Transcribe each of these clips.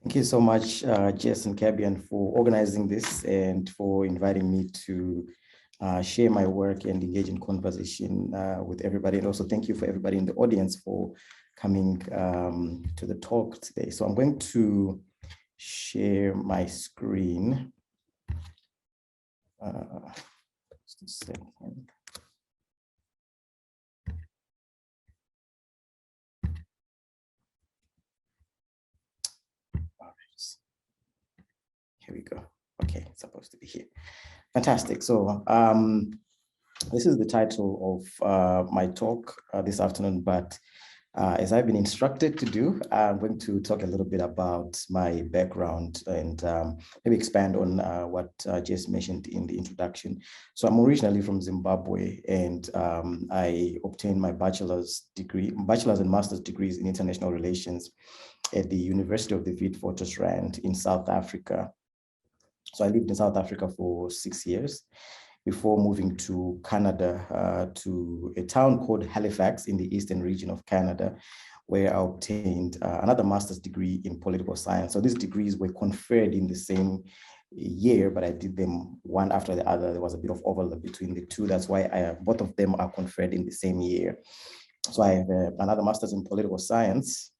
Thank you so much, Jess and Kabian, for organizing this and for inviting me to share my work and engage in conversation with everybody. And also thank you for everybody in the audience for coming to the talk today. So I'm going to share my screen. Just a second. Here we go. Okay, it's supposed to be here. Fantastic. So this is the title of my talk this afternoon, but as I've been instructed to do, I'm going to talk a little bit about my background and maybe expand on what Jess mentioned in the introduction. So I'm originally from Zimbabwe, and I obtained my bachelor's and master's degrees in international relations at the University of the Witwatersrand in South Africa. So I lived in South Africa for 6 years before moving to Canada, to a town called Halifax in the eastern region of Canada, where I obtained another master's degree in political science. So these degrees were conferred in the same year, but I did them one after the other. There was a bit of overlap between the two. That's why both of them are conferred in the same year. So I have another master's in political science.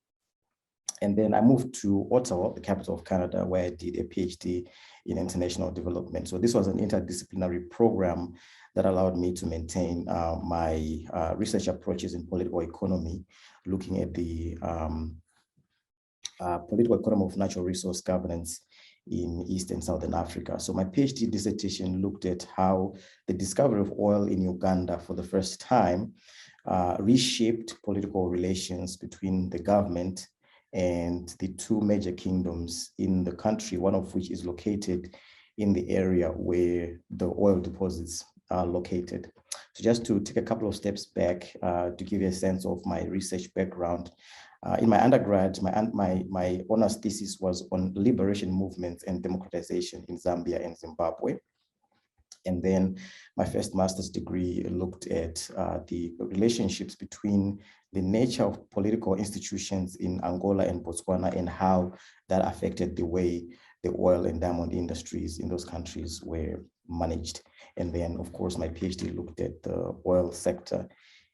And then I moved to Ottawa, the capital of Canada, where I did a PhD in international development. So this was an interdisciplinary program that allowed me to maintain my research approaches in political economy, looking at the political economy of natural resource governance in East and Southern Africa. So my PhD dissertation looked at how the discovery of oil in Uganda for the first time reshaped political relations between the government and the two major kingdoms in the country, one of which is located in the area where the oil deposits are located. So just to take a couple of steps back to give you a sense of my research background. In my undergrad, my honors thesis was on liberation movements and democratization in Zambia and Zimbabwe. And then my first master's degree looked at the relationships between the nature of political institutions in Angola and Botswana and how that affected the way the oil and diamond industries in those countries were managed. And then, of course, my PhD looked at the oil sector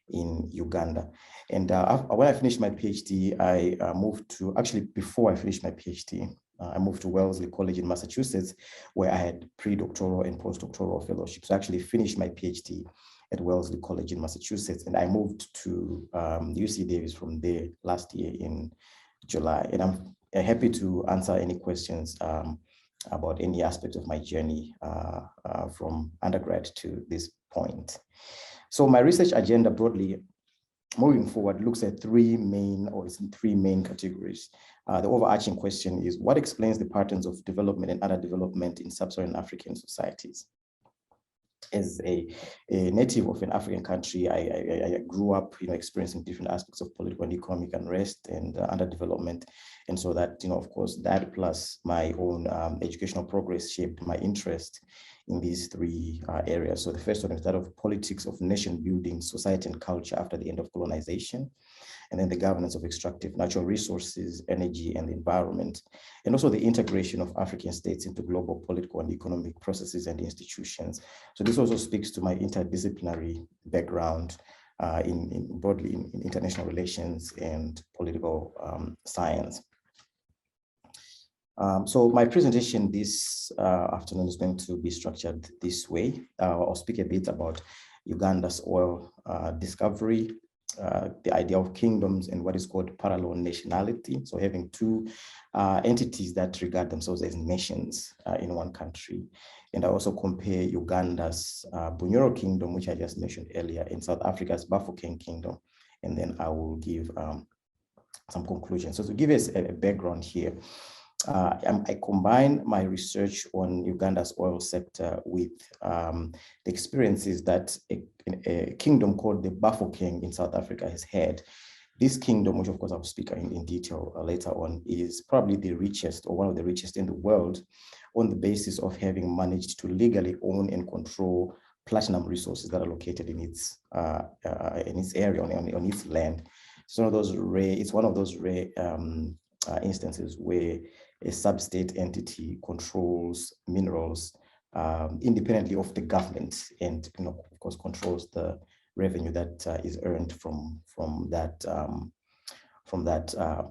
in Uganda. And when I finished my PhD, I moved to, actually before I finished my PhD, I moved to Wellesley College in Massachusetts, where I had pre-doctoral and postdoctoral fellowships. So I actually finished my PhD at Wellesley College in Massachusetts, and I moved to UC Davis from there last year in July. And I'm happy to answer any questions about any aspect of my journey from undergrad to this point. So my research agenda broadly, moving forward, looks at three main categories. The overarching question is, what explains the patterns of development and underdevelopment in sub-Saharan African societies? As a native of an African country, I grew up, experiencing different aspects of political and economic unrest and underdevelopment. And so that, of course, that plus my own educational progress shaped my interest in these three areas. So the first one is that of politics of nation building, society and culture after the end of colonization, and then the governance of extractive natural resources, energy and the environment, and also the integration of African states into global political and economic processes and institutions. So this also speaks to my interdisciplinary background broadly in international relations and political science. So my presentation this afternoon is going to be structured this way. I'll speak a bit about Uganda's oil discovery, the idea of kingdoms and what is called parallel nationality. So having two entities that regard themselves as nations in one country. And I also compare Uganda's Bunyoro Kingdom, which I just mentioned earlier, in South Africa's Bafokeng Kingdom. And then I will give some conclusions. So to give us a background here, I combine my research on Uganda's oil sector with the experiences that a kingdom called the Bafokeng in South Africa has had. This kingdom, which of course I'll speak in detail later on, is probably the richest or one of the richest in the world on the basis of having managed to legally own and control platinum resources that are located in its area, on its land. It's one of those rare instances where a sub-state entity controls minerals independently of the government, and of course controls the revenue that is earned from that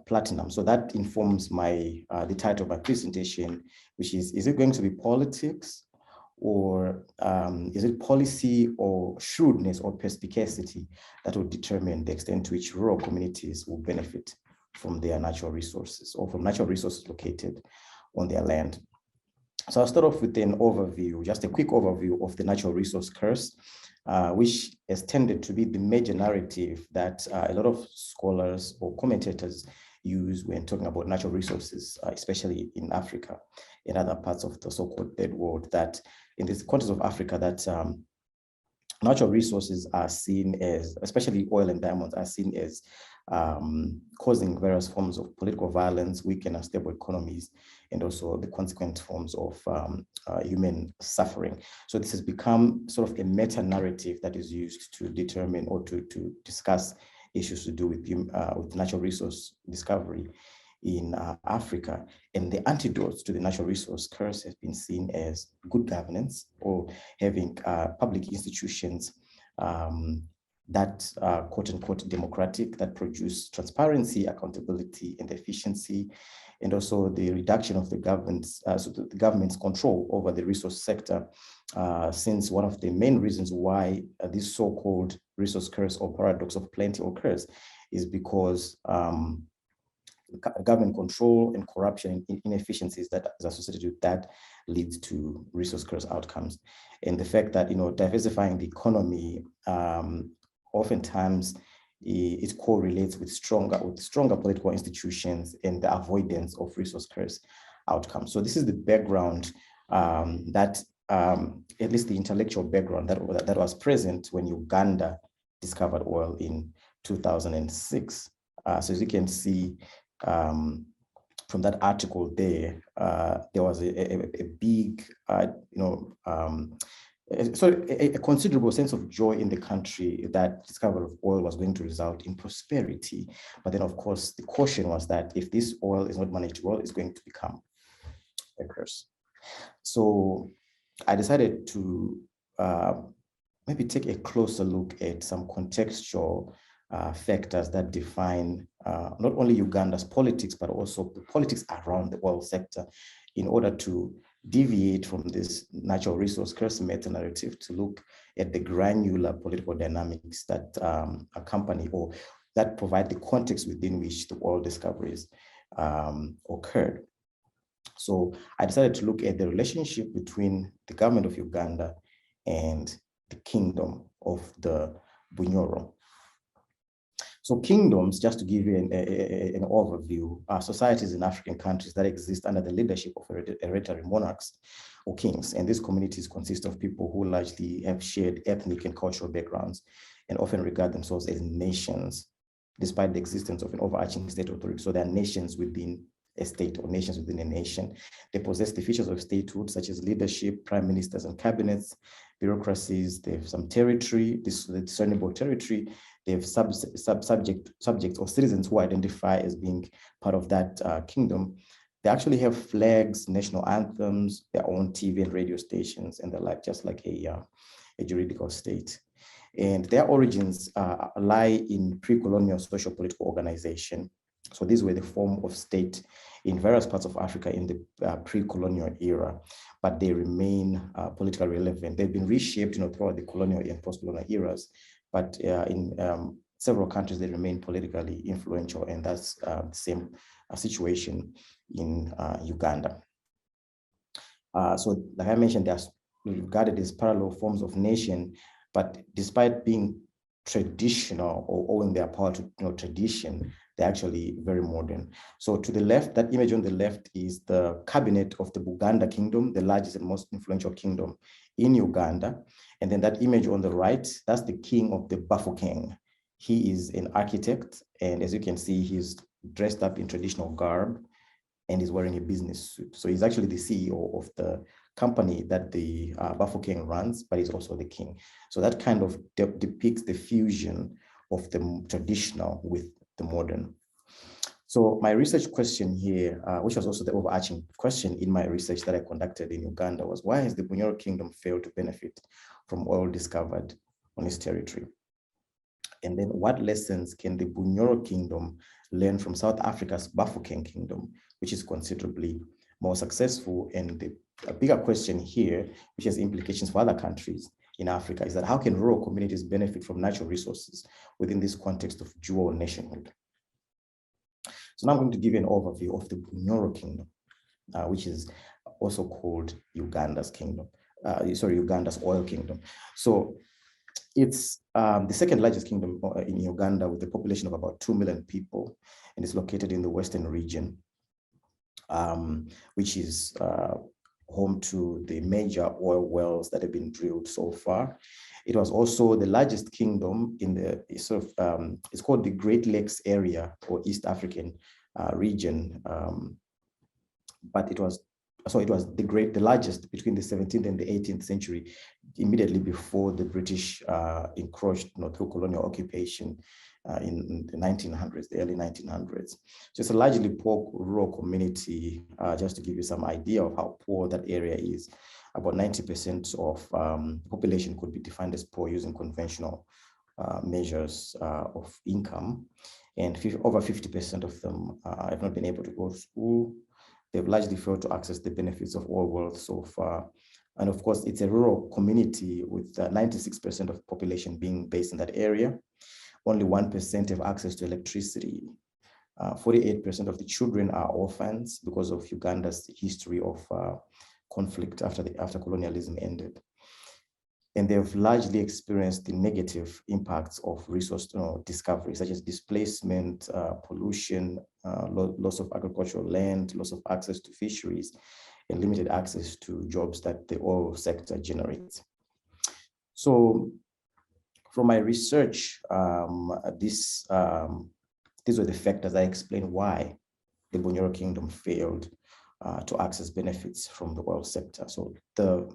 platinum. So that informs the title of my presentation, which is it going to be politics, or is it policy or shrewdness or perspicacity that will determine the extent to which rural communities will benefit from their natural resources, or from natural resources located on their land? So I'll start off with an overview, just a quick overview of the natural resource curse, which has tended to be the major narrative that a lot of scholars or commentators use when talking about natural resources, especially in Africa and other parts of the so-called third world, that in this context of Africa, that natural resources are seen as, especially oil and diamonds, are seen as causing various forms of political violence, weak and unstable economies, and also the consequent forms of human suffering. So this has become sort of a meta-narrative that is used to determine or to discuss issues to do with natural resource discovery in Africa. And the antidote to the natural resource curse has been seen as good governance, or having public institutions that are quote unquote democratic, that produce transparency, accountability, and efficiency, and also the reduction of the government's control over the resource sector, since one of the main reasons why this so-called resource curse or paradox of plenty occurs is because government control and corruption and inefficiencies that is associated with that leads to resource curse outcomes. And the fact that, diversifying the economy oftentimes it correlates with stronger political institutions and the avoidance of resource curse outcomes. So this is the background that at least the intellectual background that was present when Uganda discovered oil in 2006. So as you can see from that article there was a big, a considerable sense of joy in the country that discovery of oil was going to result in prosperity. But then, of course, the caution was that if this oil is not managed well, it's going to become a curse. So I decided to maybe take a closer look at some contextual factors that define not only Uganda's politics, but also the politics around the oil sector, in order to deviate from this natural resource curse meta-narrative to look at the granular political dynamics that accompany or that provide the context within which the oil discoveries occurred. So I decided to look at the relationship between the government of Uganda and the kingdom of the Bunyoro. So kingdoms, just to give you an overview, are societies in African countries that exist under the leadership of hereditary monarchs or kings. And these communities consist of people who largely have shared ethnic and cultural backgrounds and often regard themselves as nations, despite the existence of an overarching state authority. So they are nations within a state or nations within a nation. They possess the features of statehood, such as leadership, prime ministers and cabinets, bureaucracies. They have some territory, discernible territory. They have subjects or citizens who identify as being part of that kingdom. They actually have flags, national anthems, their own TV and radio stations, and they're like just like a juridical state. And their origins lie in pre-colonial social political organization. So these were the form of state in various parts of Africa in the pre-colonial era, but they remain politically relevant. They've been reshaped, throughout the colonial and post-colonial eras, but in several countries, they remain politically influential, and that's the same situation in Uganda. So like I mentioned, they're regarded as parallel forms of nation, but despite being traditional or owing their power to tradition, they're actually very modern. So to the left, that image on the left is the cabinet of the Buganda kingdom, the largest and most influential kingdom in Uganda. And then that image on the right, that's the king of the Bafokeng. He is an architect, and as you can see, he's dressed up in traditional garb and he's wearing a business suit. So he's actually the CEO of the company that the Bafokeng runs, but he's also the king. So that kind of depicts the fusion of the traditional with the modern. So my research question here, which was also the overarching question in my research that I conducted in Uganda, was why has the Bunyoro Kingdom failed to benefit from oil discovered on its territory? And then what lessons can the Bunyoro Kingdom learn from South Africa's Bafokeng Kingdom, which is considerably more successful? And a bigger question here, which has implications for other countries in Africa, is that how can rural communities benefit from natural resources within this context of dual nationhood? So now I'm going to give you an overview of the Bunyoro Kingdom, which is also called Uganda's Kingdom. Uganda's Oil Kingdom. So it's the second largest kingdom in Uganda, with a population of about 2 million people, and it's located in the western region, which is home to the major oil wells that have been drilled so far. It was also the largest kingdom in the it's called the Great Lakes area or East African region, but it was the largest between the 17th and the 18th century, immediately before the British encroached through colonial occupation in the 1900s, the early 1900s. So it's a largely poor rural community. Just to give you some idea of how poor that area is, about 90% of population could be defined as poor using conventional measures of income, and over 50% of them have not been able to go to school. They've largely failed to access the benefits of oil wealth so far. And of course, it's a rural community with 96% of population being based in that area. Only 1% have access to electricity. 48% of the children are orphans because of Uganda's history of conflict after colonialism ended. And they've largely experienced the negative impacts of resource discovery, such as displacement, pollution, loss of agricultural land, loss of access to fisheries, and limited access to jobs that the oil sector generates. So from my research, these were the factors I explain why the Bunyoro Kingdom failed to access benefits from the oil sector. So the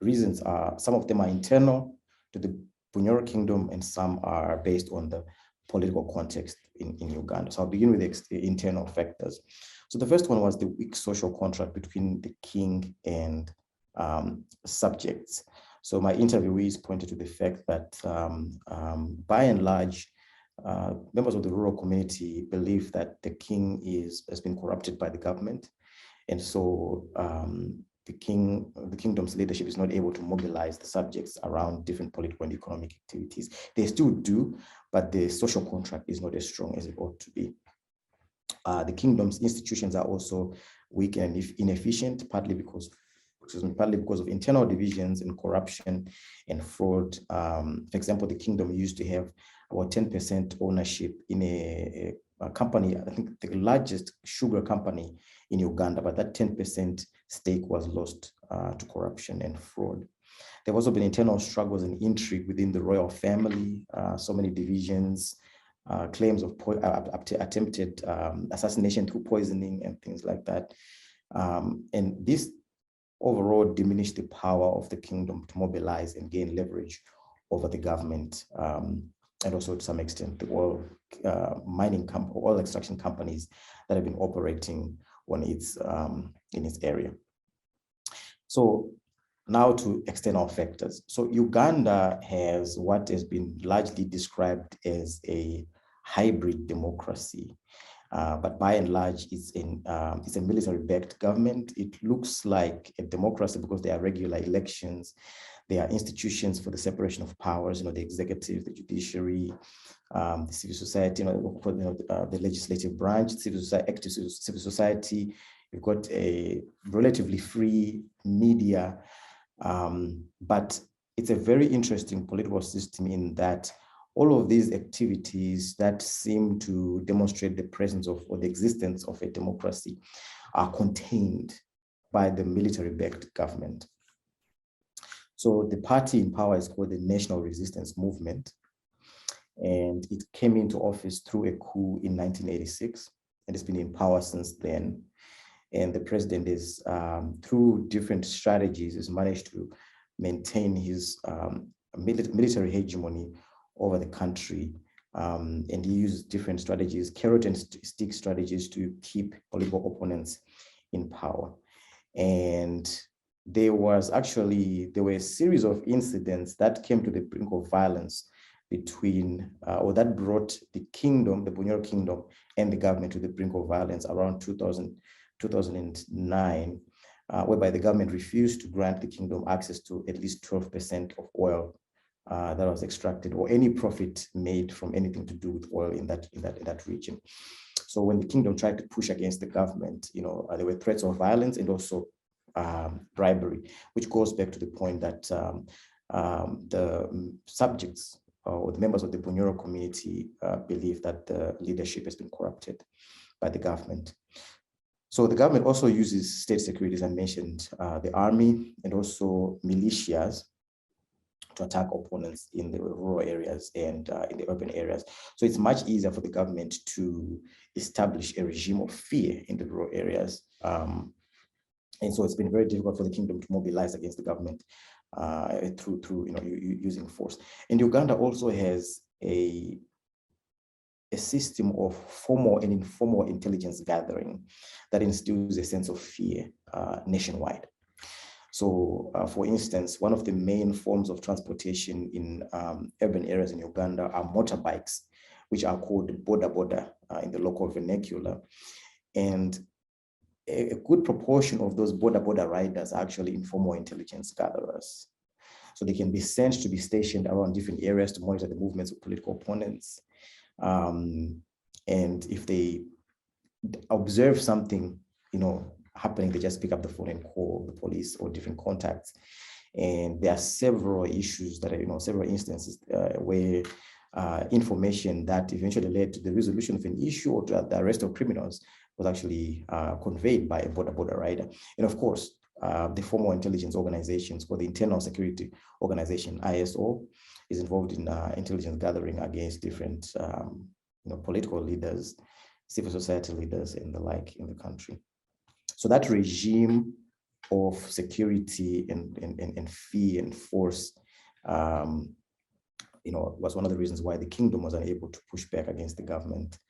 reasons are, some of them are internal to the Bunyoro Kingdom, and some are based on the political context in Uganda. So I'll begin with the internal factors. So the first one was the weak social contract between the king and subjects. So my interviewees pointed to the fact that by and large, members of the rural community believe that the king has been corrupted by the government. And so the kingdom's leadership is not able to mobilize the subjects around different political and economic activities. They still do, but the social contract is not as strong as it ought to be. The kingdom's institutions are also weak and inefficient, partly because of internal divisions and corruption and fraud. For example, the kingdom used to have about 10% ownership in a company, I think the largest sugar company in Uganda, but that 10% stake was lost to corruption and fraud. There have also been internal struggles and intrigue within the royal family, so many divisions, claims of attempted assassination through poisoning and things like that. And this overall diminished the power of the kingdom to mobilize and gain leverage over the government, and also to some extent the oil oil extraction companies that have been operating on its in its area. So now to external factors. So Uganda has what has been largely described as a hybrid democracy, but by and large, it's a military-backed government. It looks like a democracy because there are regular elections. There are institutions for the separation of powers, the executive, the judiciary, the civil society, the legislative branch, active civil society. You've got a relatively free media, but it's a very interesting political system in that all of these activities that seem to demonstrate the presence of or the existence of a democracy are contained by the military-backed government. So the party in power is called the National Resistance Movement, and it came into office through a coup in 1986, and it's been in power since then. And the president is, through different strategies, has managed to maintain his military hegemony over the country And he used different strategies, carrot and stick strategies, to keep political opponents in power. And there were a series of incidents that came to the brink of violence between, or that brought the Bunyoro Kingdom and the government to the brink of violence around 2009, whereby the government refused to grant the kingdom access to at least 12% of oil that was extracted, or any profit made from anything to do with oil in that region. So when the kingdom tried to push against the government, there were threats of violence and also bribery, which goes back to the point that the subjects or the members of the Bunyoro community believe that the leadership has been corrupted by the government. So the government also uses state security, as I mentioned, the army and also militias to attack opponents in the rural areas and in the urban areas. So it's much easier for the government to establish a regime of fear in the rural areas. And so it's been very difficult for the kingdom to mobilize against the government through using force. And Uganda also has a system of formal and informal intelligence gathering that instills a sense of fear nationwide. So, for instance, one of the main forms of transportation in urban areas in Uganda are motorbikes, which are called boda in the local vernacular. And a good proportion of those boda riders are actually informal intelligence gatherers. So they can be sent to be stationed around different areas to monitor the movements of political opponents. And if they observe something, happening, they just pick up the phone and call the police or different contacts. And there are several issues that are, several instances where information that eventually led to the resolution of an issue or to the arrest of criminals was actually conveyed by a boda rider. And of course, the formal intelligence organizations, or the Internal Security Organization, ISO, is involved in intelligence gathering against different political leaders, civil society leaders, and the like in the country. So that regime of security and fear and force, was one of the reasons why the kingdom was unable to push back against the government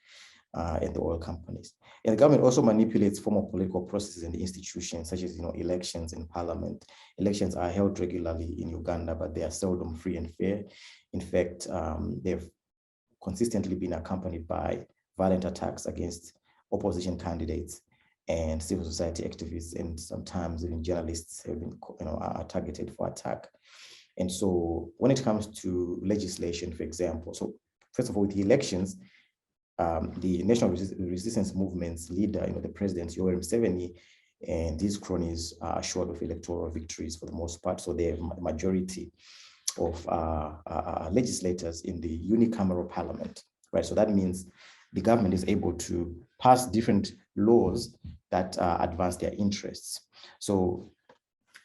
and the oil companies. And the government also manipulates formal political processes and institutions, such as elections and parliament. Elections are held regularly in Uganda, but they are seldom free and fair. In fact, they've consistently been accompanied by violent attacks against opposition candidates and civil society activists, and sometimes even journalists have been are targeted for attack. And so when it comes to legislation, for example, so first of all, with the elections, the National Resistance Movement's leader, the President Yoweri Museveni, and his cronies are assured of electoral victories for the most part. So they have a majority of legislators in the unicameral parliament, right? So that means the government is able to pass different laws that advance their interests. So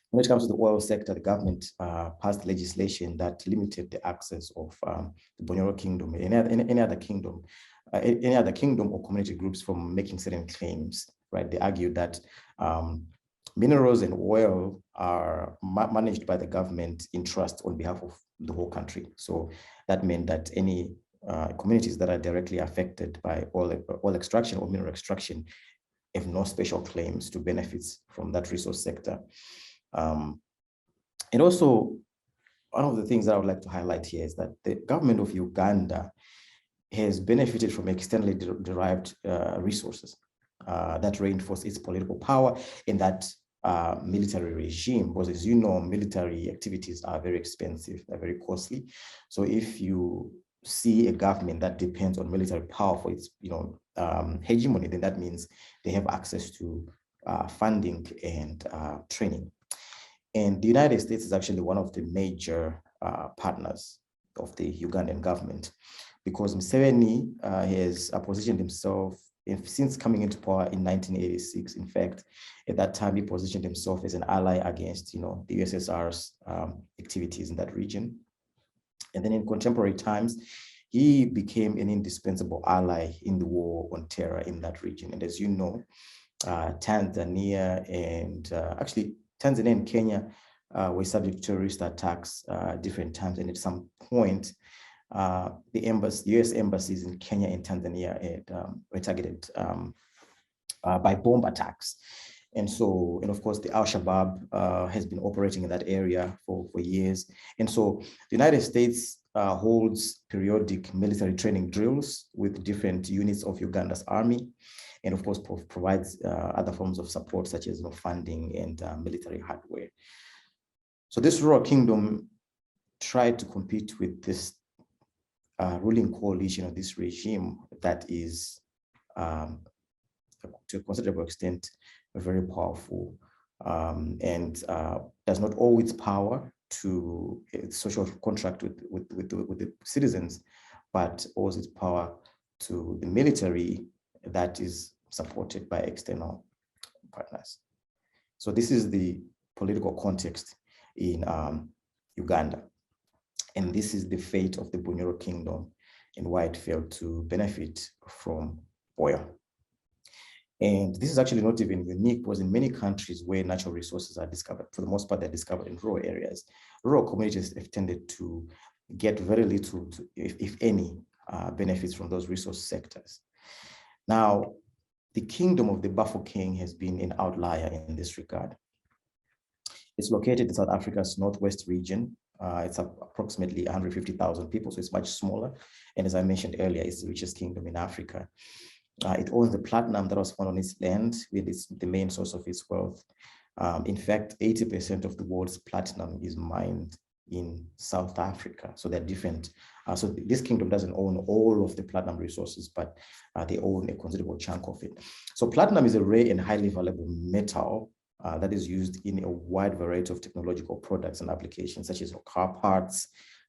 when it comes to the oil sector, the government passed legislation that limited the access of the Bunyoro Kingdom, any other kingdom or community groups from making certain claims, right? They argued that minerals and oil are managed by the government in trust on behalf of the whole country. So that meant that any communities that are directly affected by oil extraction or mineral extraction have no special claims to benefits from that resource sector. And also, one of the things that I would like to highlight here is that the government of Uganda has benefited from externally derived resources that reinforce its political power in that military regime, because as you know, military activities are very expensive, they're very costly. So if you see a government that depends on military power for its hegemony, then that means they have access to funding and training. And the United States is actually one of the major partners of the Ugandan government, because Museveni has positioned himself, since coming into power in 1986. In fact, at that time, he positioned himself as an ally against the USSR's activities in that region. And then in contemporary times, he became an indispensable ally in the war on terror in that region. And as you know, Tanzania and Kenya were subject to terrorist attacks at different times. And at some point, the US embassies in Kenya and Tanzania were targeted by bomb attacks. And so, and of course, the Al-Shabaab has been operating in that area for years. And so the United States holds periodic military training drills with different units of Uganda's army, and of course provides other forms of support such as funding and military hardware. So this rural kingdom tried to compete with this ruling coalition of this regime that is, to a considerable extent, very powerful and does not owe its power to its social contract with the citizens, but owes its power to the military that is supported by external partners. So this is the political context in Uganda. And this is the fate of the Bunyoro Kingdom and why it failed to benefit from oil. And this is actually not even unique, because in many countries where natural resources are discovered, for the most part, they're discovered in rural areas. Rural communities have tended to get very little, if any, benefits from those resource sectors. Now, the kingdom of the Bafokeng has been an outlier in this regard. It's located in South Africa's northwest region. It's approximately 150,000 people, so it's much smaller. And as I mentioned earlier, it's the richest kingdom in Africa. It owns the platinum that was found on its land, with the main source of its wealth. In fact, 80% of the world's platinum is mined in South Africa. So they're different. So this kingdom doesn't own all of the platinum resources, but they own a considerable chunk of it. So platinum is a rare and highly valuable metal that is used in a wide variety of technological products and applications, such as car parts,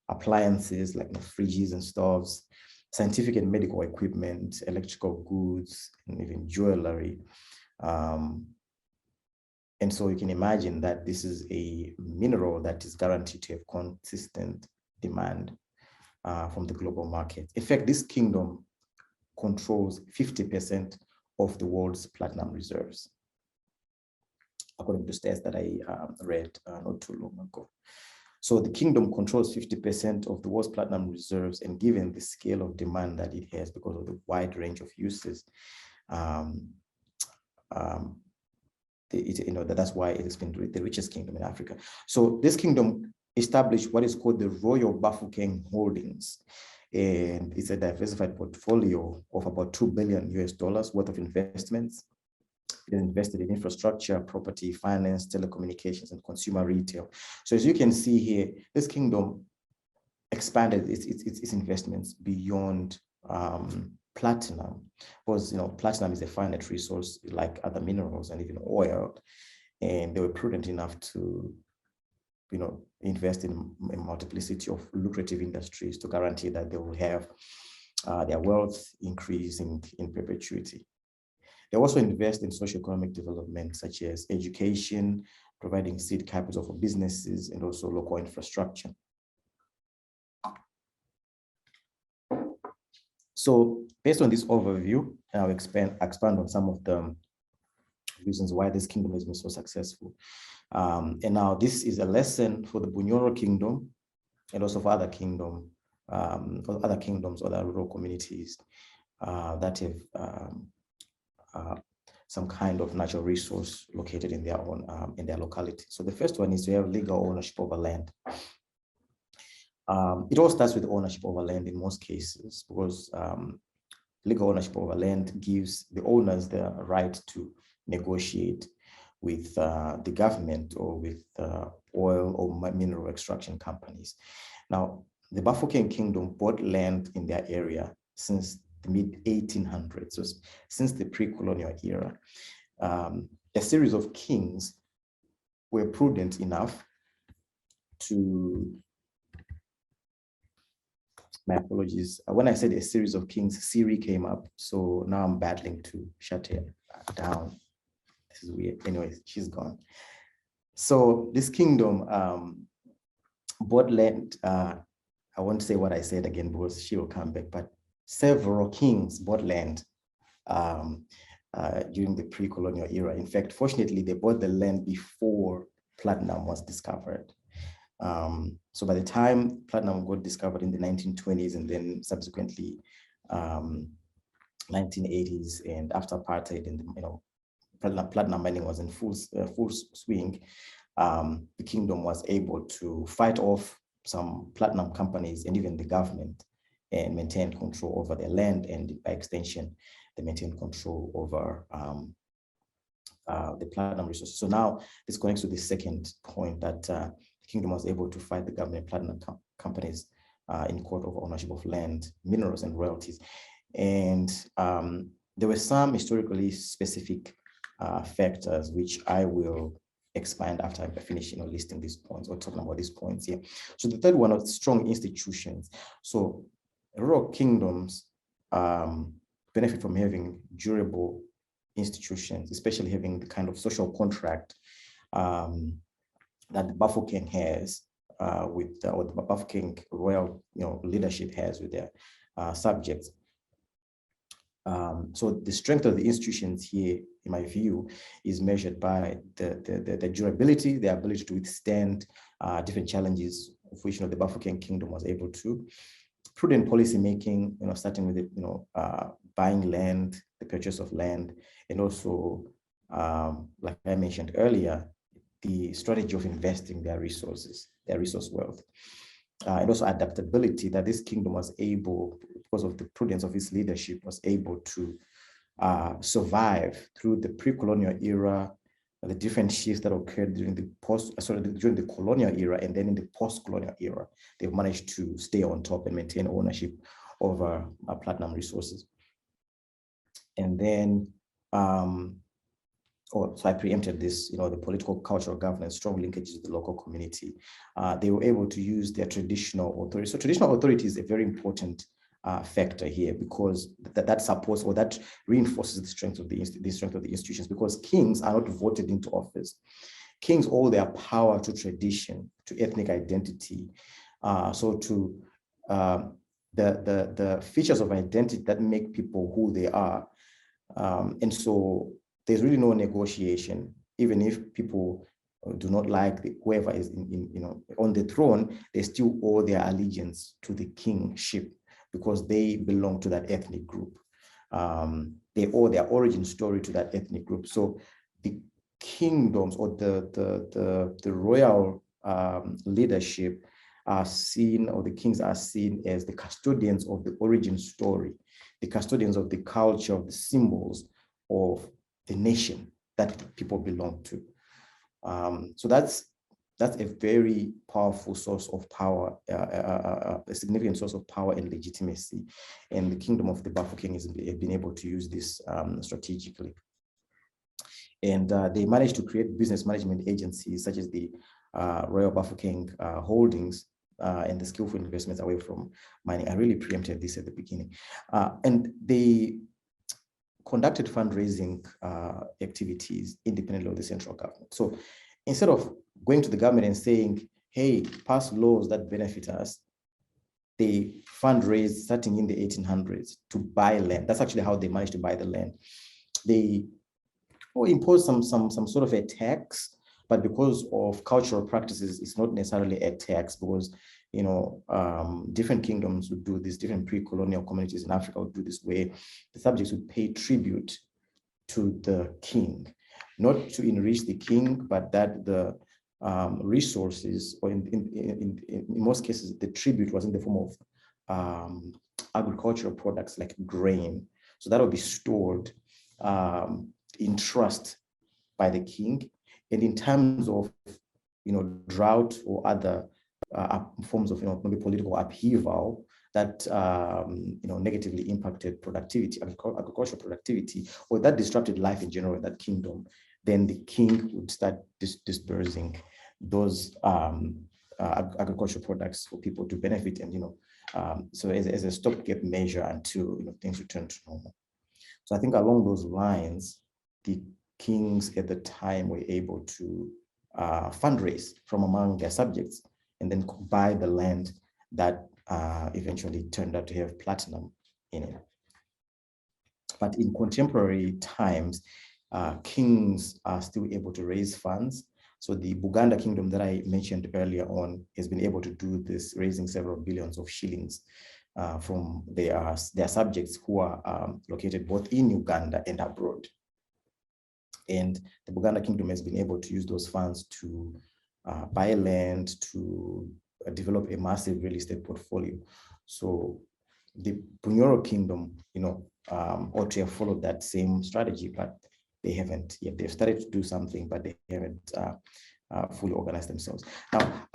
appliances like fridges and stoves, scientific and medical equipment, electrical goods, and even jewelry. And so you can imagine that this is a mineral that is guaranteed to have consistent demand from the global market. In fact, this kingdom controls 50% of the world's platinum reserves, according to stats that I read not too long ago. So the kingdom controls 50% of the world's platinum reserves, and given the scale of demand that it has because of the wide range of uses, that's why it has been the richest kingdom in Africa. So this kingdom established what is called the Royal Bafokeng Holdings, and it's a diversified portfolio of about $2 billion worth of investments. It invested in infrastructure, property, finance, telecommunications, and consumer retail. So as you can see here, this kingdom expanded its investments beyond platinum, because platinum is a finite resource like other minerals and even oil, and they were prudent enough to invest in a multiplicity of lucrative industries to guarantee that they will have their wealth increase in perpetuity. They also invest in socio-economic development, such as education, providing seed capital for businesses, and also local infrastructure. So based on this overview, I'll expand on some of the reasons why this kingdom has been so successful. And now this is a lesson for the Bunyoro Kingdom, and also for other kingdoms, other rural communities that have some kind of natural resource located in their own in their locality. So the first one is to have legal ownership over land. It all starts with ownership over land in most cases, because legal ownership over land gives the owners the right to negotiate with the government or with oil or mineral extraction companies. Now, the Bafokeng Kingdom bought land in their area since the mid-1800s, so since the pre-colonial era. A series of kings were prudent enough to, my apologies, when I said a series of kings, Siri came up, so now I'm battling to shut her down. This is weird. Anyways, she's gone. So this kingdom bought land. I won't say what I said again because she will come back, but several kings bought land during the pre-colonial era. In fact, fortunately, they bought the land before platinum was discovered. So by the time platinum got discovered in the 1920s and then subsequently 1980s and after apartheid, and platinum mining was in full swing, the kingdom was able to fight off some platinum companies and even the government, and maintain control over their land, and by extension, they maintained control over the platinum resources. So now this connects to the second point, that the kingdom was able to fight the government platinum companies in court over ownership of land, minerals, and royalties. And there were some historically specific factors which I will expand after I finish listing these points or talking about these points here. So the third one was strong institutions. So rural kingdoms benefit from having durable institutions, especially having the kind of social contract that the Bafokeng has with or the Bafokeng royal leadership has with their subjects. So the strength of the institutions here, in my view, is measured by the durability, the ability to withstand different challenges, of which the Bafokeng kingdom was able to. Prudent policy making, starting with buying land, the purchase of land, and also, like I mentioned earlier, the strategy of investing their resources, their resource wealth. And also adaptability, that this kingdom was able, because of the prudence of its leadership, was able to survive through the pre-colonial era, the different shifts that occurred during the during the colonial era, and then in the post-colonial era, they've managed to stay on top and maintain ownership over platinum resources. And then, so I preempted this, the political, cultural governance, strong linkages with the local community. They were able to use their traditional authority. So traditional authority is a very important factor here, because that supports or that reinforces the strength of the institutions, because kings are not voted into office. Kings owe their power to tradition, to ethnic identity, so to the features of identity that make people who they are. And so there's really no negotiation. Even if people do not like whoever is on the throne, they still owe their allegiance to the kingship, because they belong to that ethnic group. They owe their origin story to that ethnic group. So the kingdoms or the royal leadership are seen, or the kings are seen, as the custodians of the origin story, the custodians of the culture, of the symbols of the nation that people belong to. So that's a very powerful source of power, a significant source of power and legitimacy. And the kingdom of the Bafokeng has been able to use this strategically. And they managed to create business management agencies such as the Royal Bafokeng Holdings and the skillful investments away from mining. I really preempted this at the beginning. And they conducted fundraising activities independently of the central government. So instead of going to the government and saying, hey, pass laws that benefit us, they fundraised starting in the 1800s to buy land. That's actually how they managed to buy the land. They imposed some sort of a tax, but because of cultural practices, it's not necessarily a tax, because different kingdoms would do this, different pre-colonial communities in Africa would do this, where the subjects would pay tribute to the king, not to enrich the king, but that the resources, or in most cases, the tribute was in the form of agricultural products like grain. So that would be stored in trust by the king. And in terms of, drought or other forms of, maybe political upheaval that, negatively impacted productivity, agricultural productivity, or that disrupted life in general in that kingdom, then the king would start dispersing those agricultural products for people to benefit, and so as a stopgap measure until things return to normal. So I think along those lines, the kings at the time were able to fundraise from among their subjects and then buy the land that eventually turned out to have platinum in it. But in contemporary times, kings are still able to raise funds So the Buganda Kingdom that I mentioned earlier on has been able to do this, raising several billions of shillings from their subjects who are located both in Uganda and abroad. And the Buganda Kingdom has been able to use those funds to buy land, to develop a massive real estate portfolio. So the Bunyoro Kingdom, ought to have followed that same strategy, but they haven't yet. They've started to do something, but they haven't fully organized themselves. Now,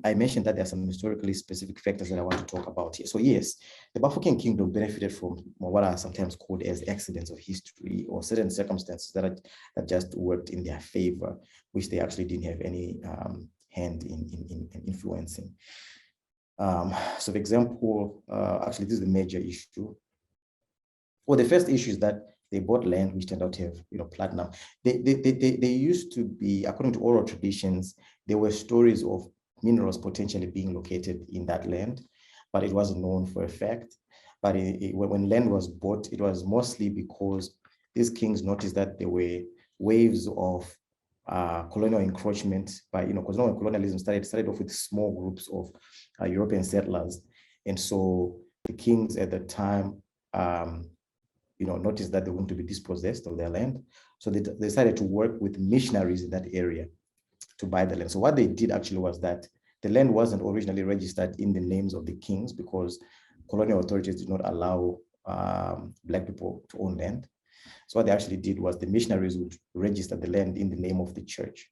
I mentioned that there are some historically specific factors that I want to talk about here. So yes, the Bafokeng Kingdom benefited from what are sometimes called as accidents of history, or certain circumstances that just worked in their favor, which they actually didn't have any hand in influencing. So for example, actually this is the major issue. Well, the first issue is that they bought land which turned out to have, platinum. They used to be, according to oral traditions, there were stories of minerals potentially being located in that land, but it wasn't known for a fact. But when land was bought, it was mostly because these kings noticed that there were waves of colonial encroachment by, because when colonialism started off with small groups of European settlers. And so the kings at the time, noticed that they want to be dispossessed of their land. So they decided to work with missionaries in that area to buy the land. So what they did actually was that the land wasn't originally registered in the names of the kings because colonial authorities did not allow Black people to own land. So what they actually did was the missionaries would register the land in the name of the church.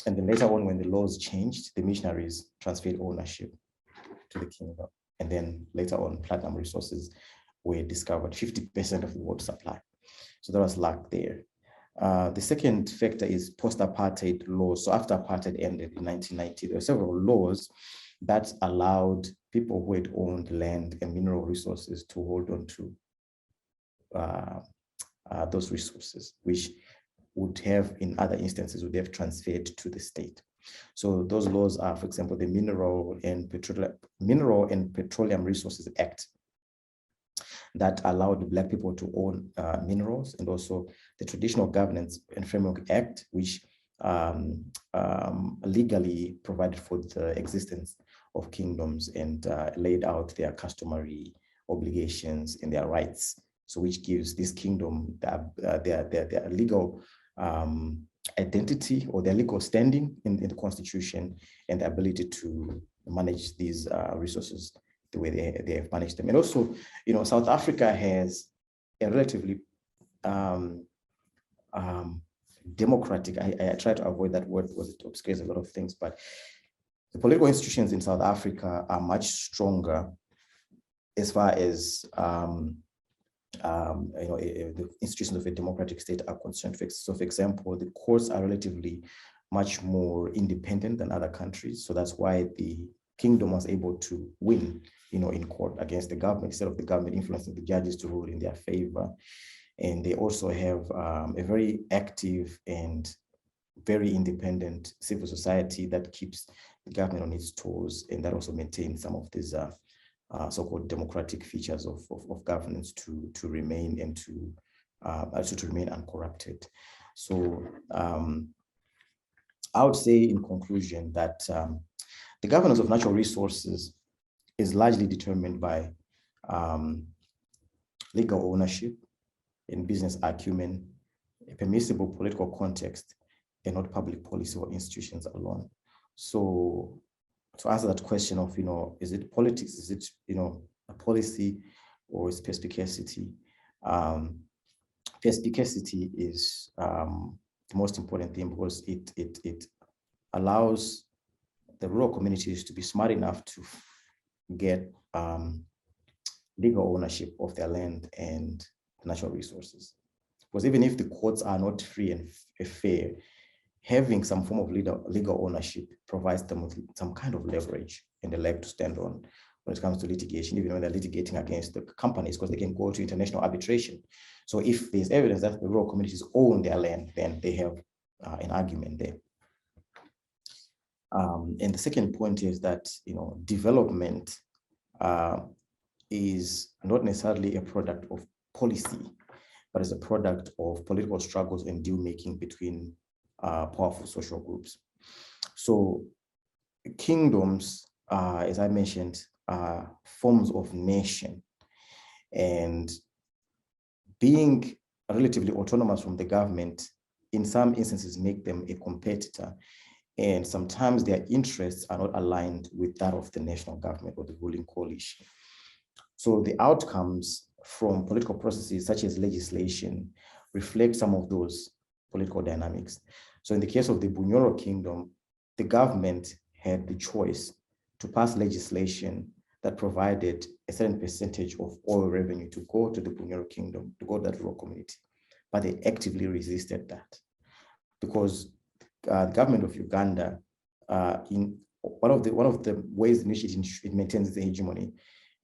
And then later on, when the laws changed, the missionaries transferred ownership to the kingdom. And then later on, platinum resources were discovered, 50% of the water supply. So there was luck there. The second factor is post-apartheid laws. So after apartheid ended in 1990, there were several laws that allowed people who had owned land and mineral resources to hold on to those resources, which would have, in other instances, would have transferred to the state. So those laws are, for example, the Mineral and Petroleum Resources Act, that allowed Black people to own minerals, and also the Traditional Governance and Framework Act, which legally provided for the existence of kingdoms and laid out their customary obligations and their rights. So which gives this kingdom their legal identity or their legal standing in the constitution, and the ability to manage these resources the way they have managed them. And also, South Africa has a relatively democratic, I try to avoid that word because it obscures a lot of things, but the political institutions in South Africa are much stronger as far as the institutions of a democratic state are concerned. So for example, the courts are relatively much more independent than other countries. So that's why the kingdom was able to win, in court against the government, instead of the government influencing the judges to rule in their favor. And they also have a very active and very independent civil society that keeps the government on its toes, and that also maintains some of these so-called democratic features of governance to remain and to remain uncorrupted. So I would say in conclusion that the governance of natural resources is largely determined by legal ownership and business acumen, a permissible political context, and not public policy or institutions alone. So to answer that question of, is it politics, is it, a policy, or is perspicacity? Perspicacity is the most important thing, because it allows the rural communities to be smart enough to get legal ownership of their land and natural resources. Because even if the courts are not free and fair, having some form of legal ownership provides them with some kind of leverage and a leg to stand on when it comes to litigation, even when they're litigating against the companies, because they can go to international arbitration. So if there's evidence that the rural communities own their land, then they have an argument there. And the second point is that, development is not necessarily a product of policy, but is a product of political struggles and deal making between powerful social groups. So kingdoms, as I mentioned, are forms of nation, and being relatively autonomous from the government in some instances make them a competitor, and sometimes their interests are not aligned with that of the national government or the ruling coalition. So the outcomes from political processes such as legislation reflect some of those political dynamics. So in the case of the Bunyoro Kingdom, the government had the choice to pass legislation that provided a certain percentage of oil revenue to go to the Bunyoro Kingdom, to go to that rural community. But they actively resisted that because the government of Uganda, in one of the ways in which it maintains its hegemony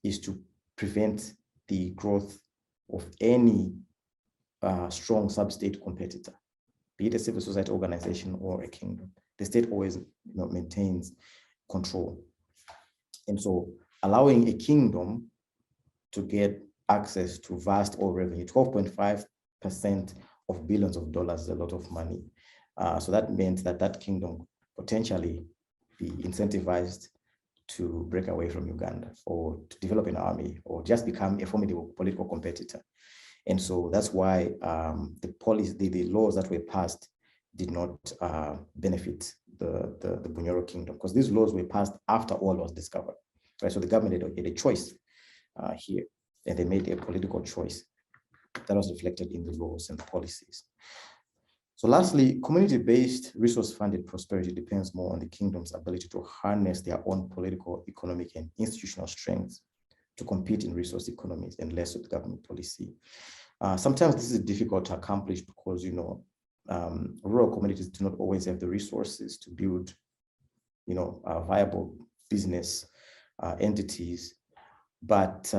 is to prevent the growth of any strong sub-state competitor, be it a civil society organization or a kingdom. The state always maintains control. And so allowing a kingdom to get access to vast oil revenue, 12.5% of billions of dollars is a lot of money. So that meant that that kingdom potentially be incentivized to break away from Uganda or to develop an army or just become a formidable political competitor. And so that's why the laws that were passed did not benefit the Bunyoro Kingdom, because these laws were passed after oil was discovered. Right? So the government had a choice here, and they made a political choice that was reflected in the laws and the policies. So lastly, community-based resource-funded prosperity depends more on the kingdom's ability to harness their own political, economic, and institutional strengths to compete in resource economies and less with government policy. Sometimes this is difficult to accomplish because, rural communities do not always have the resources to build, viable business entities. But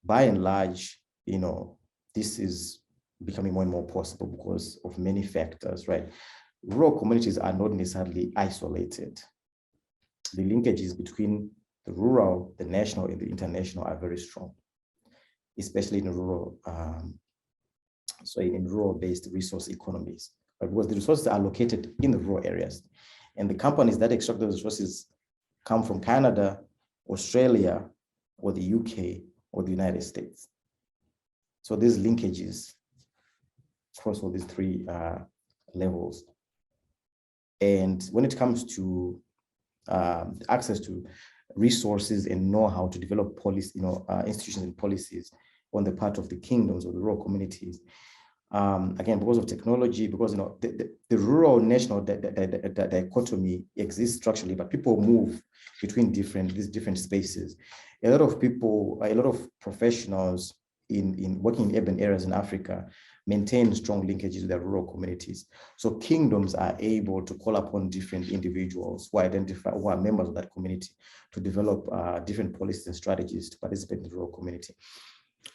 by and large, this is becoming more and more possible because of many factors, right? Rural communities are not necessarily isolated. The linkages between the rural, the national, and the international are very strong, especially in rural, in rural-based resource economies, right? Because the resources are located in the rural areas, and the companies that extract those resources come from Canada, Australia, or the UK, or the United States. So these linkages across all these three levels. And when it comes to access to resources and know-how to develop policy, institutions and policies on the part of the kingdoms or the rural communities, again, because of technology, because the rural national dichotomy exists structurally, but people move between these different spaces. A lot of professionals in working in urban areas in Africa maintain strong linkages with their rural communities. So kingdoms are able to call upon different individuals who are members of that community to develop different policies and strategies to participate in the rural community.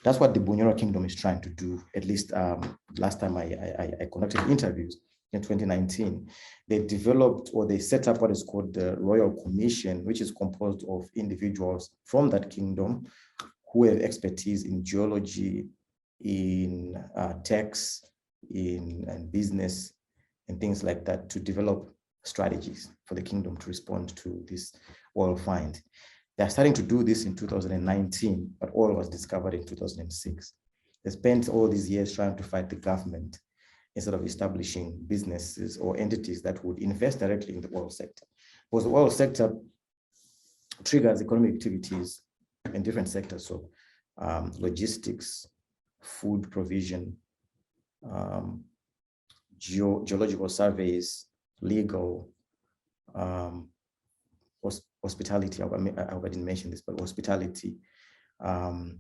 That's what the Bunyoro Kingdom is trying to do. At least last time I conducted interviews in 2019, they developed or they set up what is called the Royal Commission, which is composed of individuals from that kingdom who have expertise in geology, in tax, in business, and things like that, to develop strategies for the kingdom to respond to this oil find. They're starting to do this in 2019, but oil was discovered in 2006. They spent all these years trying to fight the government instead of establishing businesses or entities that would invest directly in the oil sector. Because the oil sector triggers economic activities in different sectors. So logistics, food provision, geological surveys, legal, hospitality. I didn't mention this, but hospitality and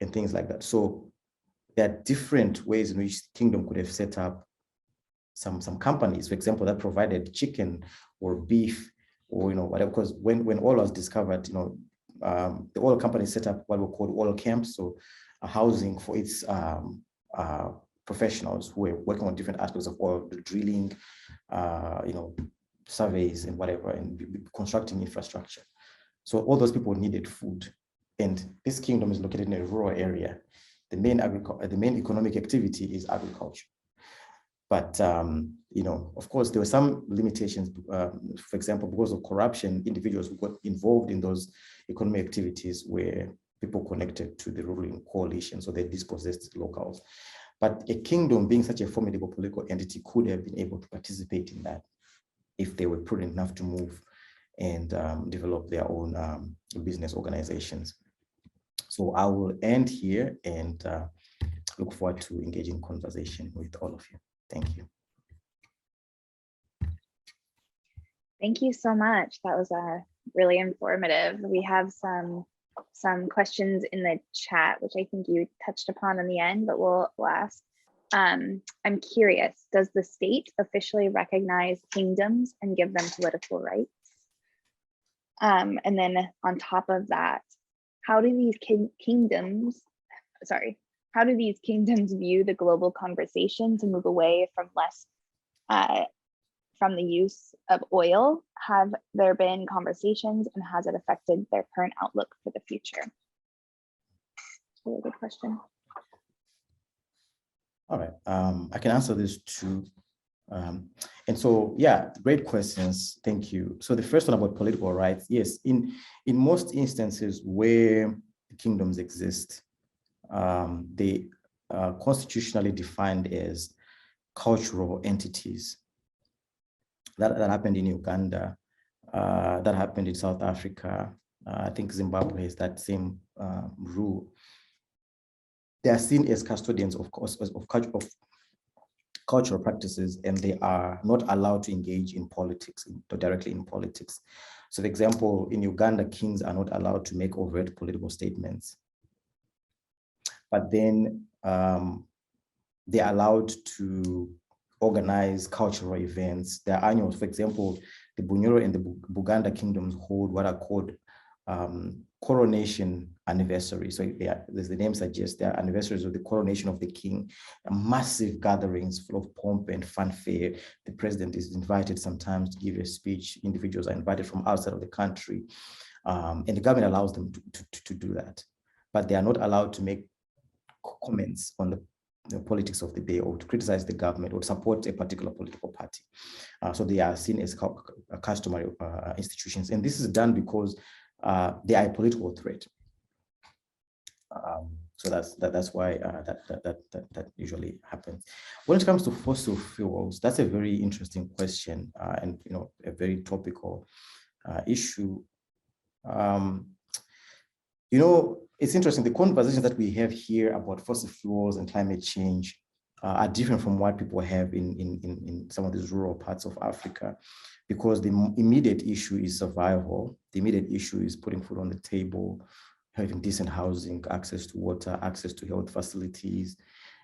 things like that. So there are different ways in which the kingdom could have set up some companies, for example, that provided chicken or beef or whatever. Because when oil was discovered, the oil company set up what were called oil camps, so a housing for its professionals who were working on different aspects of oil, the drilling, surveys and whatever, and constructing infrastructure. So all those people needed food, and this kingdom is located in a rural area. The main economic activity is agriculture. But of course, there were some limitations. For example, because of corruption, individuals who got involved in those economic activities were people connected to the ruling coalition, so they dispossessed locals. But a kingdom, being such a formidable political entity, could have been able to participate in that if they were prudent enough to move and develop their own business organizations. So I will end here and look forward to engaging in conversation with all of you. Thank you. Thank you so much. That was really informative. We have some questions in the chat, which I think you touched upon in the end, but we'll ask. I'm curious, does the state officially recognize kingdoms and give them political rights? And then on top of that, how do these kingdoms view the global conversation to move away from from the use of oil? Have there been conversations, and has it affected their current outlook for the future? That's a really good question. All right, I can answer this too. And so, yeah, great questions. Thank you. So the first one about political rights, yes, in most instances where kingdoms exist, they are constitutionally defined as cultural entities. That happened in Uganda, that happened in South Africa. I think Zimbabwe has that same rule. They are seen as custodians of cultural practices, and they are not allowed to engage in politics, directly in politics. So, for example, in Uganda, kings are not allowed to make overt political statements. But then they're allowed to organize cultural events. Their annuals, for example, the Bunyoro and the Buganda kingdoms hold what are called coronation anniversaries. So as the name suggests, they are anniversaries of the coronation of the king, massive gatherings full of pomp and fanfare. The president is invited sometimes to give a speech. Individuals are invited from outside of the country, and the government allows them to do that. But they are not allowed to make comments on the politics of the day, or to criticize the government, or support a particular political party. So they are seen as customary institutions. And this is done because they are a political threat. So that's why that usually happens. When it comes to fossil fuels, that's a very interesting question, and a very topical issue. It's interesting. The conversations that we have here about fossil fuels and climate change are different from what people have in some of these rural parts of Africa, because the immediate issue is survival. The immediate issue is putting food on the table, having decent housing, access to water, access to health facilities,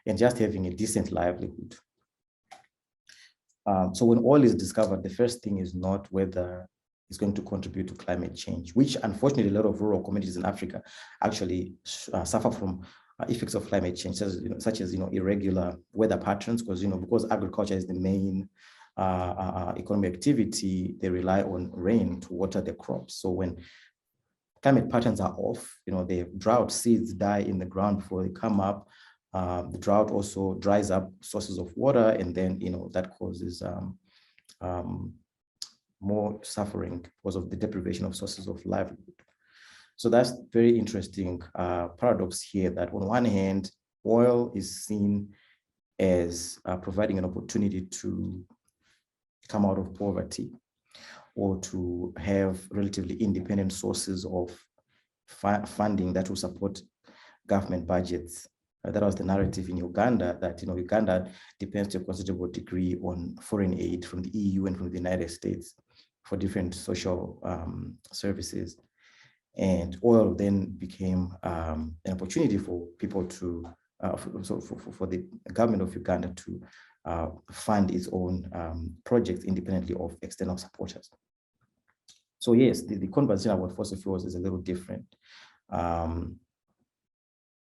and just having a decent livelihood. So when oil is discovered, the first thing is not whether it's going to contribute to climate change, which unfortunately a lot of rural communities in Africa actually suffer from effects of climate change, such as irregular weather patterns, because agriculture is the main economic activity. They rely on rain to water the crops. So when climate patterns are off, the drought, seeds die in the ground before they come up. The drought also dries up sources of water, and then that causes more suffering because of the deprivation of sources of livelihood. So that's very interesting paradox here, that on one hand, oil is seen as providing an opportunity to come out of poverty, or to have relatively independent sources of funding that will support government budgets. That was the narrative in Uganda, that Uganda depends to a considerable degree on foreign aid from the EU and from the United States for different social services. And oil then became an opportunity for people to, for the government of Uganda to fund its own projects independently of external supporters. So yes, the conversation about fossil fuels is a little different.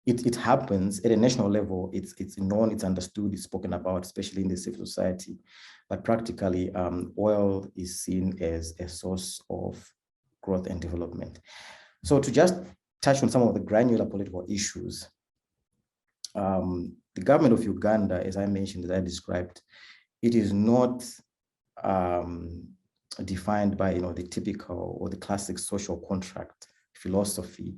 It happens at a national level. It's known, it's understood, it's spoken about, especially in the civil society. But practically, oil is seen as a source of growth and development. So to just touch on some of the granular political issues, the government of Uganda, as I mentioned, as I described, it is not defined by the typical or the classic social contract philosophy.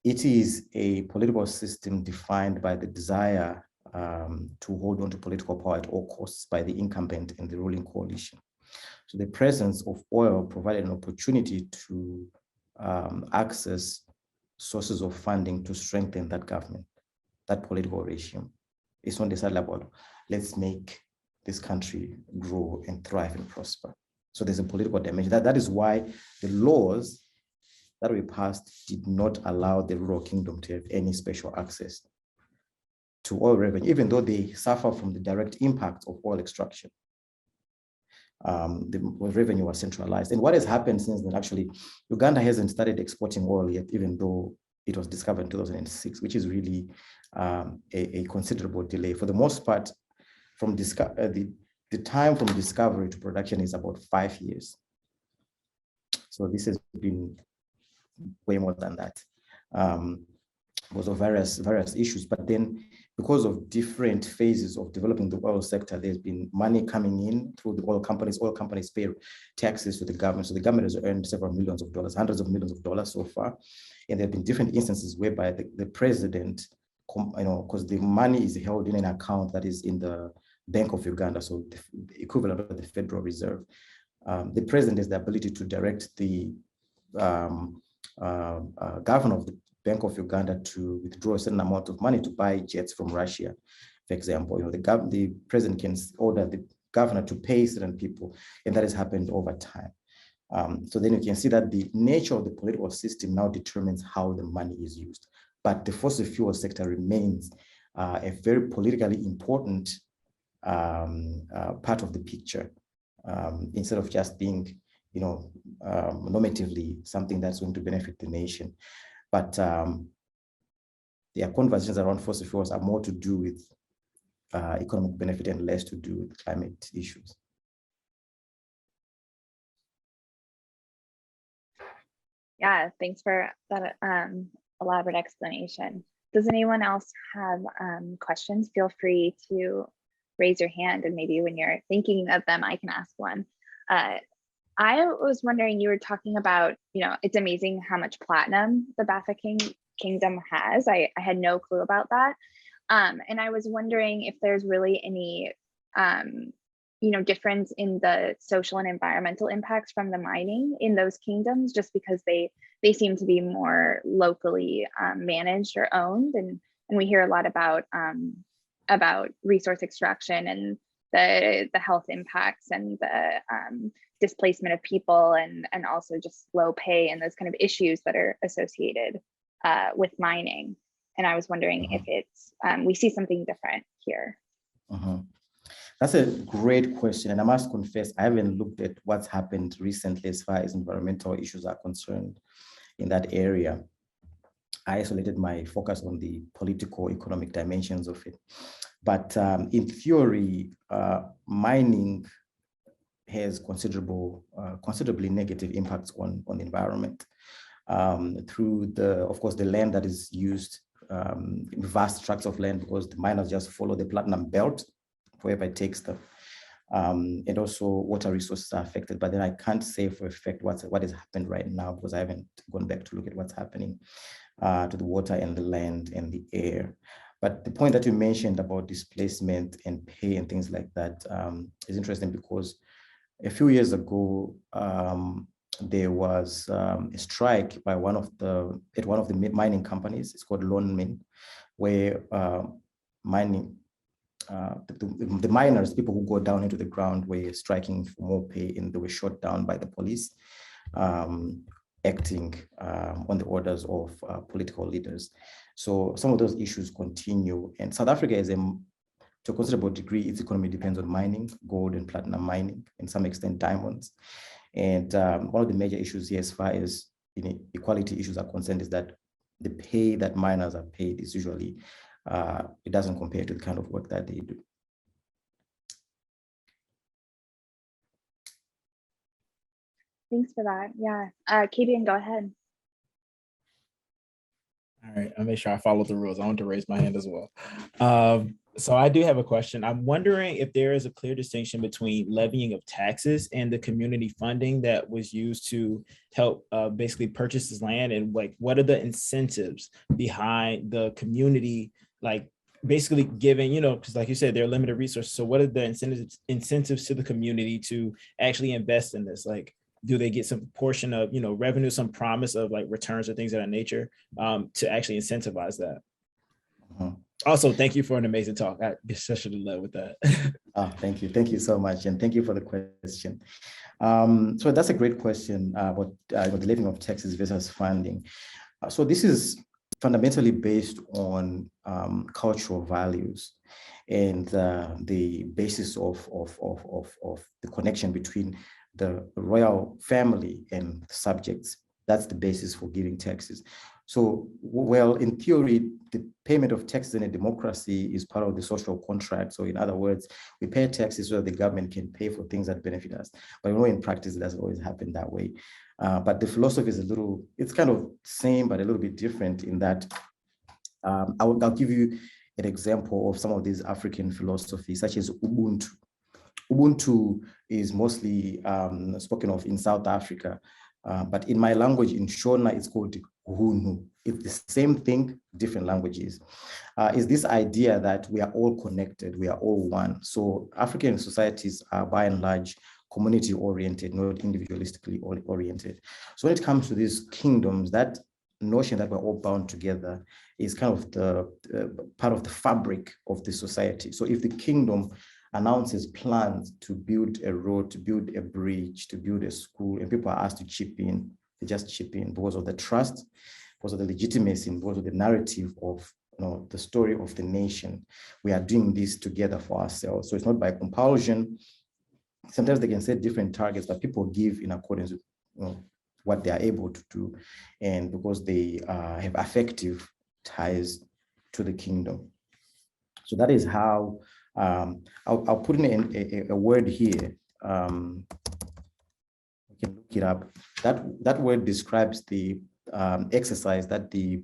It is a political system defined by the desire to hold on to political power at all costs by the incumbent and the ruling coalition. So the presence of oil provided an opportunity to access sources of funding to strengthen that government, that political regime. It's not necessarily about let's make this country grow and thrive and prosper. So there's a political dimension. That is why the laws that we passed did not allow the rural kingdom to have any special access to oil revenue, even though they suffer from the direct impact of oil extraction. The revenue was centralized. And what has happened since then, actually, Uganda hasn't started exporting oil yet, even though it was discovered in 2006, which is really a considerable delay. For the most part, from the time from discovery to production is about 5 years. So this has been way more than that because of various issues. But then because of different phases of developing the oil sector, there's been money coming in through the oil companies. Oil companies pay taxes to the government. So the government has earned several millions of dollars, hundreds of millions of dollars so far. And there have been different instances whereby the president, because the money is held in an account that is in the Bank of Uganda, so the equivalent of the Federal Reserve. The president has the ability to direct the governor of the Bank of Uganda to withdraw a certain amount of money to buy jets from Russia, for example. The president can order the governor to pay certain people, and that has happened over time. So then you can see that the nature of the political system now determines how the money is used. But the fossil fuel sector remains a very politically important part of the picture, instead of just being, normatively something that's going to benefit the nation. But conversations around fossil fuels are more to do with economic benefit and less to do with climate issues. Yeah, thanks for that elaborate explanation. Does anyone else have questions? Feel free to raise your hand, and maybe when you're thinking of them, I can ask one. I was wondering, you were talking about, it's amazing how much platinum the Bafokeng Kingdom has. I had no clue about that. And I was wondering if there's really any, difference in the social and environmental impacts from the mining in those kingdoms, just because they seem to be more locally managed or owned. And we hear a lot about resource extraction and the health impacts and the displacement of people, and also just low pay and those kind of issues that are associated with mining. And I was wondering if it's we see something different here. That's a great question, and I must confess I haven't looked at what's happened recently as far as environmental issues are concerned in that area. I isolated my focus on the political economic dimensions of it. But in theory, mining has considerably negative impacts on the environment through of course, the land that is used, vast tracts of land, because the miners just follow the platinum belt wherever it takes them. And also water resources are affected, but then I can't say for a fact what has happened right now, because I haven't gone back to look at what's happening to the water and the land and the air. But the point that you mentioned about displacement and pay and things like that is interesting, because a few years ago, there was a strike by one of the mining companies. It's called Loanmin, where the miners, people who go down into the ground, were striking for more pay, and they were shot down by the police, acting on the orders of political leaders. So some of those issues continue, and South Africa is to a considerable degree, its economy depends on mining, gold and platinum mining, and some extent diamonds. And one of the major issues here, as far as equality issues are concerned, is that the pay that miners are paid is usually, it doesn't compare to the kind of work that they do. Thanks for that. Yeah, Katie, go ahead. All right, I'll make sure I follow the rules. I want to raise my hand as well. So I do have a question. I'm wondering if there is a clear distinction between levying of taxes and the community funding that was used to help basically purchase this land, and like what are the incentives behind the community, like basically giving, because like you said, there are limited resources. So what are the incentives to the community to actually invest in this? Like, do they get some portion of, revenue, some promise of like returns or things of that nature to actually incentivize that? Mhm. Also, thank you for an amazing talk. I should have led with that. Thank you. Thank you so much. And thank you for the question. So that's a great question about the levying of taxes versus funding. So this is fundamentally based on cultural values and the basis of the connection between the royal family and subjects. That's the basis for giving taxes. So, well, in theory, the payment of taxes in a democracy is part of the social contract. So in other words, we pay taxes so that the government can pay for things that benefit us. But in practice, it doesn't always happen that way. But the philosophy is it's kind of same, but a little bit different in that I'll give you an example of some of these African philosophies, such as Ubuntu. Ubuntu is mostly spoken of in South Africa, but in my language, in Shona, it's called Hunu. It's the same thing, different languages. Is this idea that we are all connected, we are all one. So African societies are by and large community-oriented, not individualistically oriented. So when it comes to these kingdoms, that notion that we're all bound together is kind of the part of the fabric of the society. So if the kingdom announces plans to build a road, to build a bridge, to build a school, and people are asked to chip in, they just chip in because of the trust, because of the legitimacy, because of the narrative of the story of the nation. We are doing this together for ourselves. So it's not by compulsion. Sometimes they can set different targets, but people give in accordance with what they are able to do, and because they have affective ties to the kingdom. So that is how I'll put in a word here. You can look it up. That word describes the exercise that the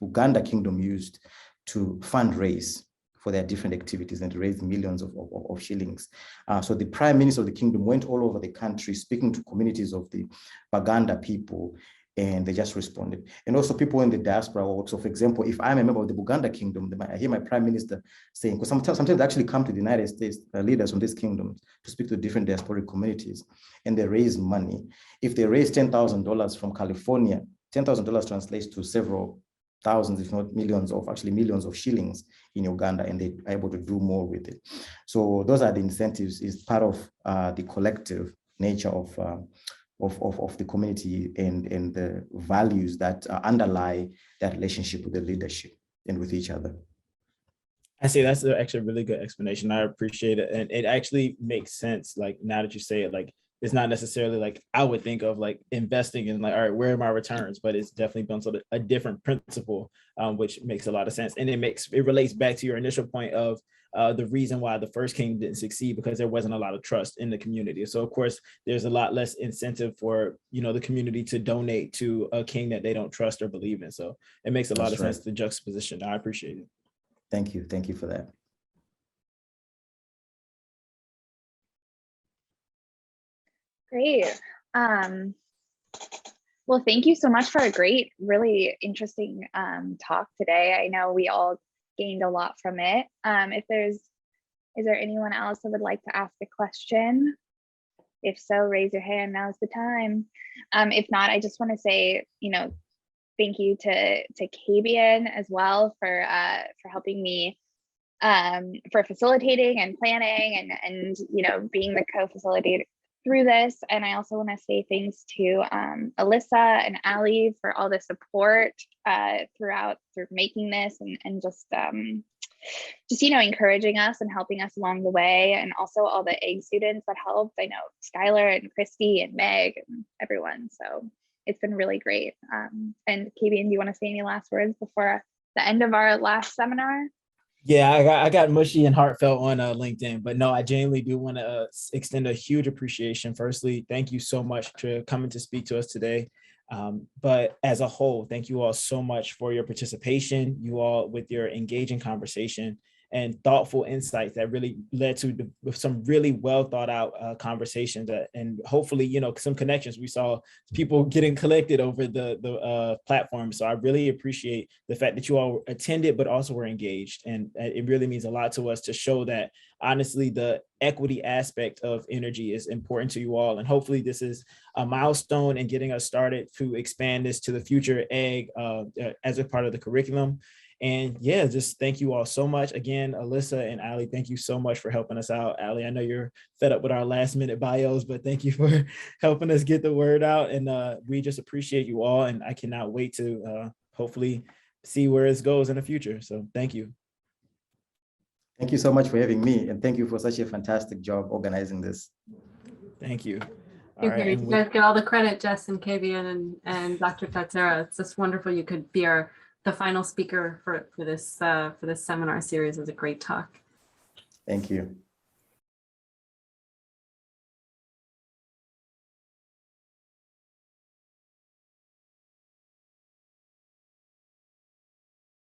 Uganda Kingdom used to fundraise for their different activities and to raise millions of shillings. So the prime minister of the kingdom went all over the country speaking to communities of the Baganda people, and they just responded. And also people in the diaspora. So for example, if I'm a member of the Buganda kingdom, I hear my prime minister saying, because sometimes they actually come to the United States, leaders from this kingdom, to speak to different diasporic communities, and they raise money. If they raise $10,000 from California, $10,000 translates to several thousands, if not millions of shillings in Uganda, and they are able to do more with it. So those are the incentives, is part of the collective nature of the community and the values that underlie that relationship with the leadership and with each other. I see, that's actually a really good explanation. I appreciate it. And it actually makes sense. Like now that you say it, like it's not necessarily like I would think of like investing in like, all right, where are my returns? But it's definitely built on a different principle, which makes a lot of sense. And it relates back to your initial point of the reason why the first king didn't succeed, because there wasn't a lot of trust in the community. So of course, there's a lot less incentive for the community to donate to a king that they don't trust or believe in. So it makes a lot of sense, the juxtaposition. I appreciate it. Thank you. Thank you for that. Great. Well, thank you so much for a great, really interesting talk today. I know we all gained a lot from it. Is there anyone else that would like to ask a question? If so, raise your hand, now's the time. If not, I just want to say, thank you to Kabian as well for helping me, for facilitating and planning and being the co-facilitator through this. And I also want to say thanks to Alyssa and Ali for all the support through making this and just encouraging us and helping us along the way, and also all the egg students that helped. I know Skylar and Christy and Meg and everyone. So it's been really great. And Kabian, do you want to say any last words before the end of our last seminar? Yeah, I got mushy and heartfelt on LinkedIn, but no, I genuinely do want to extend a huge appreciation. Firstly, thank you so much for coming to speak to us today. But as a whole, thank you all so much for your participation, you all with your engaging conversation and thoughtful insights that really led to some really well thought out conversations and hopefully, you know, some connections. We saw people getting collected over the platform. So I really appreciate the fact that you all attended, but also were engaged. And it really means a lot to us to show that honestly, the equity aspect of energy is important to you all. And hopefully this is a milestone in getting us started to expand this to the future ag as a part of the curriculum. And yeah, just thank you all so much. Again, Alyssa and Ali, thank you so much for helping us out. Ali, I know you're fed up with our last minute bios, but thank you for helping us get the word out. And we just appreciate you all. And I cannot wait to hopefully see where this goes in the future. So thank you. Thank you so much for having me. And thank you for such a fantastic job organizing this. Thank you. All right. You guys get all the credit, Jess and Kavian and Dr. Taodzera. It's just wonderful you could be the final speaker for this seminar series. It was a great talk. Thank you.